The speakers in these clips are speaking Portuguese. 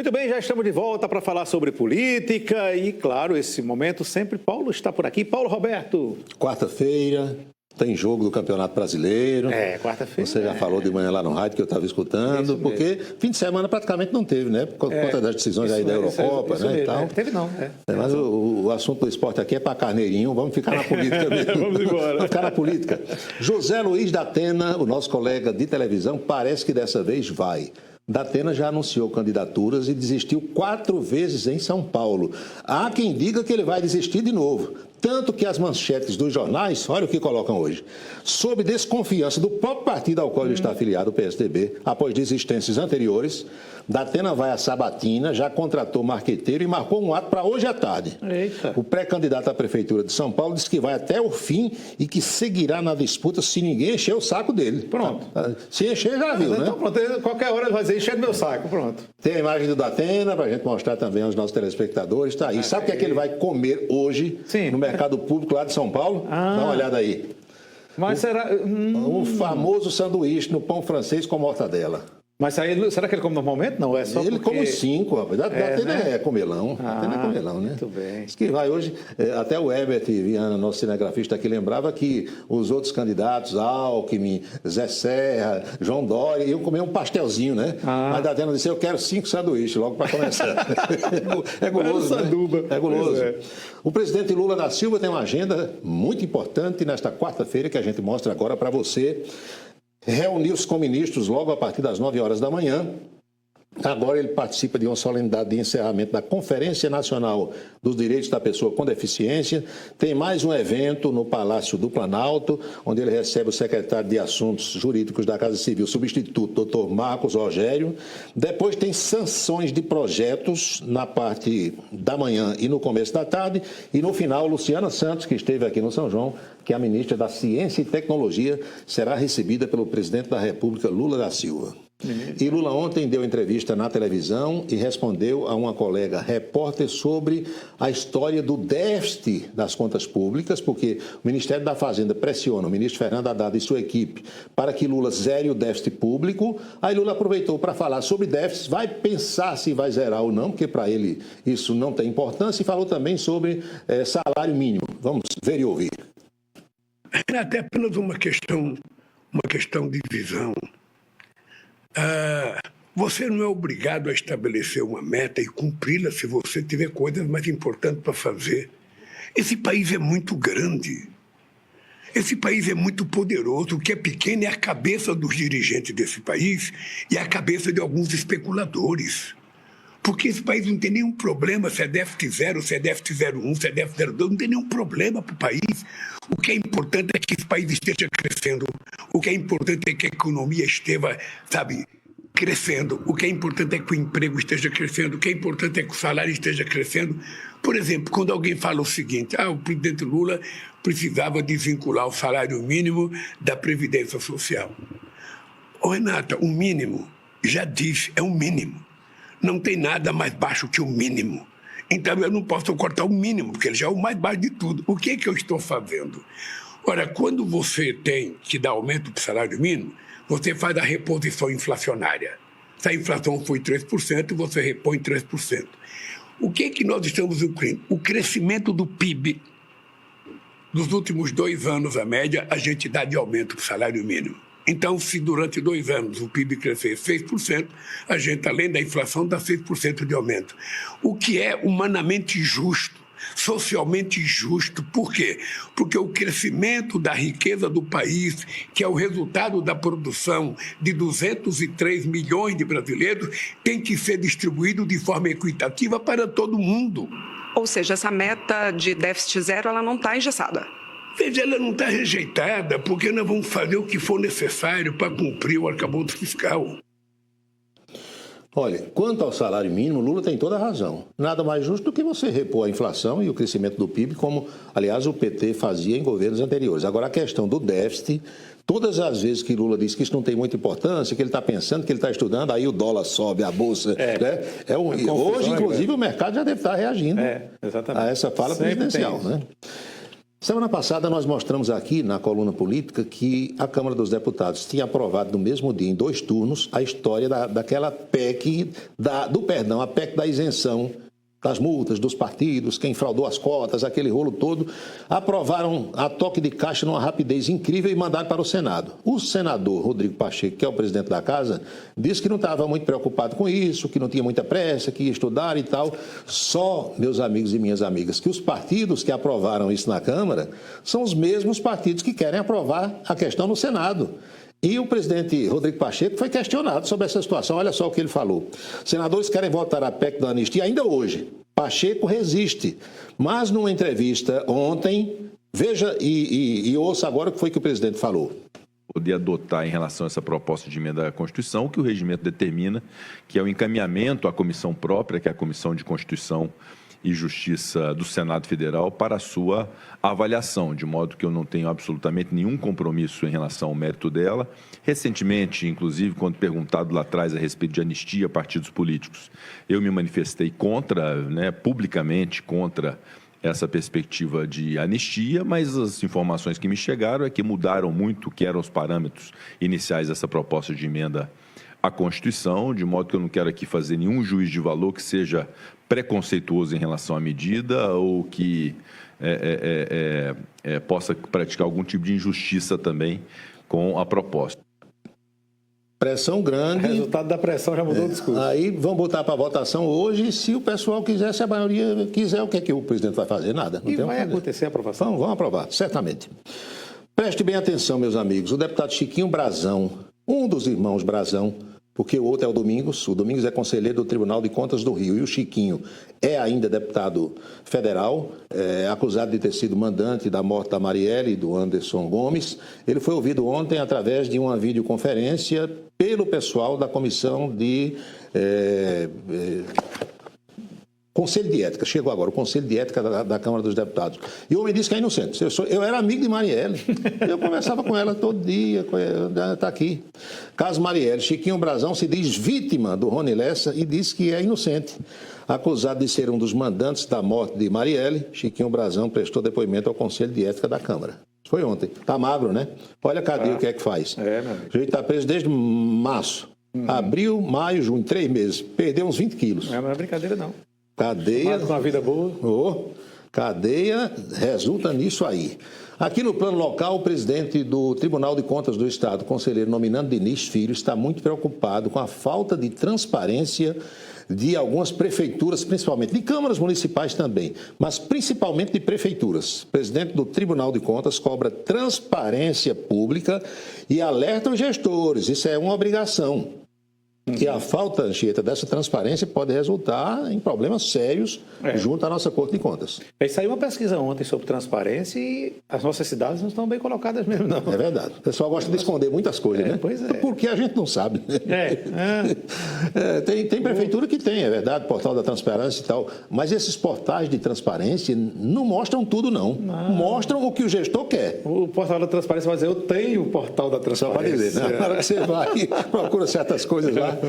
Muito bem, já estamos de volta para falar sobre política e, claro, esse momento sempre Paulo está por aqui. Paulo Roberto. Quarta-feira, tem jogo do Campeonato Brasileiro. Quarta-feira. Você já falou de manhã lá no rádio que eu estava escutando, porque fim de semana praticamente não teve, né? Por conta das decisões aí da Eurocopa, né? Mesmo, e tal. Teve não, Mas o assunto do esporte aqui é para carneirinho, vamos ficar na política mesmo. Vamos embora. Vamos ficar na política. José Luiz da Atena, o nosso colega de televisão, parece que dessa vez vai. Da Atena já anunciou candidaturas e desistiu 4 vezes em São Paulo. Há quem diga que ele vai desistir de novo. Tanto que as manchetes dos jornais, olha o que colocam hoje, sob desconfiança do próprio partido ao qual ele está afiliado, o PSDB, após desistências anteriores, da Atena vai a Sabatina, já contratou marqueteiro e marcou um ato para hoje à tarde. Eita. O pré-candidato à Prefeitura de São Paulo disse que vai até o fim e que seguirá na disputa se ninguém encher o saco dele. Pronto. Se encher, já viu, né? Então, pronto, qualquer hora ele vai dizer, encher meu saco, pronto. Tem a imagem do Datena para a gente mostrar também aos nossos telespectadores. Está aí. Sabe o que é que ele vai comer hoje no mercado público lá de São Paulo? Dá uma olhada aí. Mas será... O famoso sanduíche no pão francês com mortadela. Mas aí, será que ele come normalmente? Não, é só ele porque... come 5, rapaz. Datena é comelão. Datena é comelão, né? Muito bem. Diz que vai hoje... Até o Herbert Viana, nosso cinegrafista aqui, lembrava que os outros candidatos, Alckmin, Zé Serra, João Dória, iam comer um pastelzinho, né? Mas Datena disse, eu quero 5 sanduíches logo para começar. É guloso, né? É guloso. O presidente Lula da Silva tem uma agenda muito importante nesta quarta-feira que a gente mostra agora para você. Reuniu-se com ministros logo a partir das 9 horas da manhã. Agora ele participa de uma solenidade de encerramento da Conferência Nacional dos Direitos da Pessoa com Deficiência. Tem mais um evento no Palácio do Planalto, onde ele recebe o secretário de Assuntos Jurídicos da Casa Civil, substituto, doutor Marcos Rogério. Depois tem sanções de projetos na parte da manhã e no começo da tarde. E no final, Luciana Santos, que esteve aqui no São João, que é a ministra da Ciência e Tecnologia, será recebida pelo presidente da República, Lula da Silva. E Lula ontem deu entrevista na televisão e respondeu a uma colega repórter sobre a história do déficit das contas públicas, porque o Ministério da Fazenda pressiona o ministro Fernando Haddad e sua equipe para que Lula zere o déficit público. Aí Lula aproveitou para falar sobre déficit, vai pensar se vai zerar ou não, porque para ele isso não tem importância, e falou também sobre salário mínimo. Vamos ver e ouvir. É até apenas uma questão de visão. Você não é obrigado a estabelecer uma meta e cumpri-la se você tiver coisas mais importantes para fazer. Esse país é muito grande. Esse país é muito poderoso. O que é pequeno é a cabeça dos dirigentes desse país e a cabeça de alguns especuladores. Porque esse país não tem nenhum problema se é déficit 0, se é déficit 0,1, se é déficit 0,2, não tem nenhum problema para o país. O que é importante é que esse país esteja crescendo. O que é importante é que a economia esteja, crescendo. O que é importante é que o emprego esteja crescendo. O que é importante é que o salário esteja crescendo. Por exemplo, quando alguém fala o seguinte, o presidente Lula precisava desvincular o salário mínimo da Previdência Social. Renata, o mínimo, já diz, é o mínimo. Não tem nada mais baixo que o mínimo. Então, eu não posso cortar o mínimo, porque ele já é o mais baixo de tudo. O que é que eu estou fazendo? Ora, quando você tem que dar aumento do salário mínimo, você faz a reposição inflacionária. Se a inflação foi 3%, você repõe 3%. O que é que nós estamos incluindo? O crescimento do PIB. Nos últimos 2 anos, a média, a gente dá de aumento do salário mínimo. Então, se durante 2 anos o PIB crescer 6%, a gente, além da inflação, dá 6% de aumento. O que é humanamente justo, socialmente justo. Por quê? Porque o crescimento da riqueza do país, que é o resultado da produção de 203 milhões de brasileiros, tem que ser distribuído de forma equitativa para todo mundo. Ou seja, essa meta de déficit 0, ela não está engessada. Veja, ela não está rejeitada, porque nós vamos fazer o que for necessário para cumprir o arcabouço fiscal. Olha, quanto ao salário mínimo, Lula tem toda a razão. Nada mais justo do que você repor a inflação e o crescimento do PIB, como, aliás, o PT fazia em governos anteriores. Agora, a questão do déficit, todas as vezes que Lula diz que isso não tem muita importância, que ele está pensando, que ele está estudando, aí o dólar sobe, a bolsa... Hoje, inclusive, o mercado já deve estar reagindo a essa fala presidencial, né? Semana passada nós mostramos aqui na coluna política que a Câmara dos Deputados tinha aprovado no mesmo dia, em 2 turnos, a história daquela PEC, a PEC da isenção das multas dos partidos, quem fraudou as cotas, aquele rolo todo. Aprovaram a toque de caixa numa rapidez incrível e mandaram para o Senado. O senador Rodrigo Pacheco, que é o presidente da casa, disse que não estava muito preocupado com isso, que não tinha muita pressa, que ia estudar e tal. Só, meus amigos e minhas amigas, que os partidos que aprovaram isso na Câmara são os mesmos partidos que querem aprovar a questão no Senado. E o presidente Rodrigo Pacheco foi questionado sobre essa situação. Olha só o que ele falou. Senadores querem votar a PEC da anistia ainda hoje. Pacheco resiste. Mas numa entrevista ontem, veja e ouça agora o que foi que o presidente falou. Poder adotar em relação a essa proposta de emenda à Constituição, o que o regimento determina, que é o encaminhamento à comissão própria, que é a Comissão de Constituição e Justiça do Senado Federal, para a sua avaliação, de modo que eu não tenho absolutamente nenhum compromisso em relação ao mérito dela. Recentemente, inclusive, quando perguntado lá atrás a respeito de anistia a partidos políticos, eu me manifestei contra, publicamente contra essa perspectiva de anistia, mas as informações que me chegaram é que mudaram muito o que eram os parâmetros iniciais dessa proposta de emenda à Constituição, de modo que eu não quero aqui fazer nenhum juízo de valor que seja preconceituoso em relação à medida ou que possa praticar algum tipo de injustiça também com a proposta. Pressão grande. O resultado da pressão já mudou o discurso. Aí vão botar para votação hoje. Se o pessoal quiser, se a maioria quiser, o que é que o presidente vai fazer? Nada. Não vai acontecer a aprovação? Vão aprovar, certamente. Preste bem atenção, meus amigos. O deputado Chiquinho Brazão, um dos irmãos Brazão, porque o outro é o Domingos é conselheiro do Tribunal de Contas do Rio, e o Chiquinho é ainda deputado federal, acusado de ter sido mandante da morte da Marielle e do Anderson Gomes. Ele foi ouvido ontem através de uma videoconferência pelo pessoal da Comissão de Conselho de Ética. Chegou agora, o Conselho de Ética da Câmara dos Deputados. E o homem disse que é inocente. Eu era amigo de Marielle. Eu conversava com ela todo dia. Ela está aqui. Caso Marielle, Chiquinho Brazão se diz vítima do Rony Lessa e diz que é inocente. Acusado de ser um dos mandantes da morte de Marielle, Chiquinho Brazão prestou depoimento ao Conselho de Ética da Câmara. Foi ontem. Está magro, né? Olha a cadeia, o que é que faz. Meu amigo. O sujeito está preso desde março. Abril, maio, junho, 3 meses. Perdeu uns 20 quilos. Não é brincadeira, não. Cadeia. Com uma vida boa. Cadeia resulta nisso aí. Aqui no plano local, o presidente do Tribunal de Contas do Estado, conselheiro nominando Diniz Filho, está muito preocupado com a falta de transparência de algumas prefeituras, principalmente de câmaras municipais também, mas principalmente de prefeituras. O presidente do Tribunal de Contas cobra transparência pública e alerta os gestores. Isso é uma obrigação. Que a falta, Anchieta, dessa transparência pode resultar em problemas sérios junto à nossa Corte de Contas. Saiu uma pesquisa ontem sobre transparência e as nossas cidades não estão bem colocadas mesmo, não. É verdade. O pessoal gosta de esconder muitas coisas, né? Pois é. Porque a gente não sabe. Tem prefeitura que tem, é verdade, portal da transparência e tal. Mas esses portais de transparência não mostram tudo, não. Mostram o que o gestor quer. O portal da transparência vai dizer, eu tenho o portal da transparência. Só para dizer, né? Na hora que você vai e procura certas coisas lá,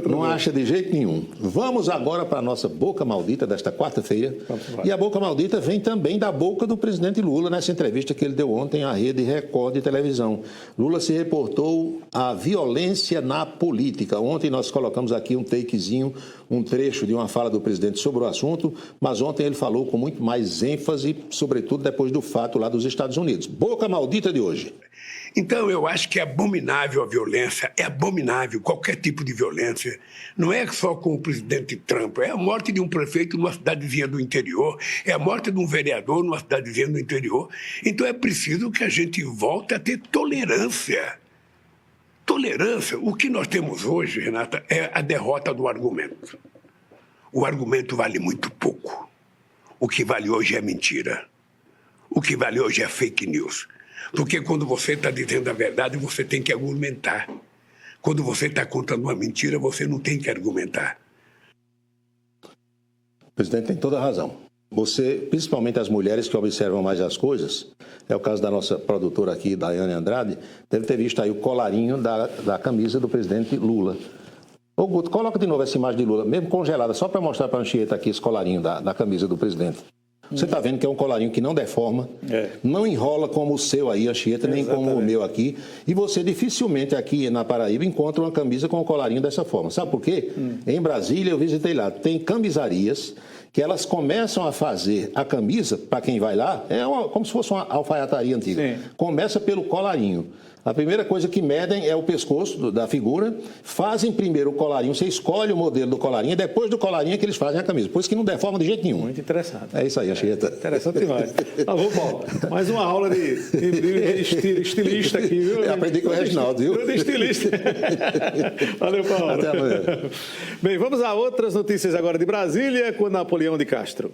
não acha de jeito nenhum. Vamos agora para a nossa boca maldita desta quarta-feira. E a boca maldita vem também da boca do presidente Lula, nessa entrevista que ele deu ontem à Rede Record de televisão. Lula se reportou à violência na política. Ontem nós colocamos aqui um takezinho, um trecho de uma fala do presidente sobre o assunto, mas ontem ele falou com muito mais ênfase, sobretudo depois do fato lá dos Estados Unidos. Boca maldita de hoje. Então, eu acho que é abominável a violência, é abominável qualquer tipo de violência. Não é só com o presidente Trump, é a morte de um prefeito numa cidadezinha do interior, é a morte de um vereador numa cidadezinha do interior. Então, é preciso que a gente volte a ter tolerância. Tolerância. O que nós temos hoje, Renata, é a derrota do argumento. O argumento vale muito pouco. O que vale hoje é mentira. O que vale hoje é fake news. Porque quando você está dizendo a verdade, você tem que argumentar. Quando você está contando uma mentira, você não tem que argumentar. O presidente tem toda a razão. Você, principalmente as mulheres que observam mais as coisas, é o caso da nossa produtora aqui, Daiane Andrade, deve ter visto aí o colarinho da camisa do presidente Lula. Ô Guto, coloca de novo essa imagem de Lula, mesmo congelada, só para mostrar para a Anchieta aqui esse colarinho da camisa do presidente. Você está vendo que é um colarinho que não deforma, não enrola como o seu aí, Anchieta, nem como o meu aqui. E você dificilmente aqui na Paraíba encontra uma camisa com o colarinho dessa forma. Sabe por quê? Em Brasília, eu visitei lá, tem camisarias que elas começam a fazer a camisa, para quem vai lá, como se fosse uma alfaiataria antiga. Sim. Começa pelo colarinho. A primeira coisa que medem é o pescoço da figura, fazem primeiro o colarinho, você escolhe o modelo do colarinho, depois do colarinho é que eles fazem a camisa. Por isso que não deforma de jeito nenhum. Muito interessante. É isso aí, Anchieta. Interessante demais. Tá bom, Paulo. Mais uma aula de estilista aqui, viu? Eu aprendi com o Reginaldo, viu? De estilista. Valeu, Paulo. Até amanhã. Bem, vamos a outras notícias agora de Brasília com Napoleão de Castro.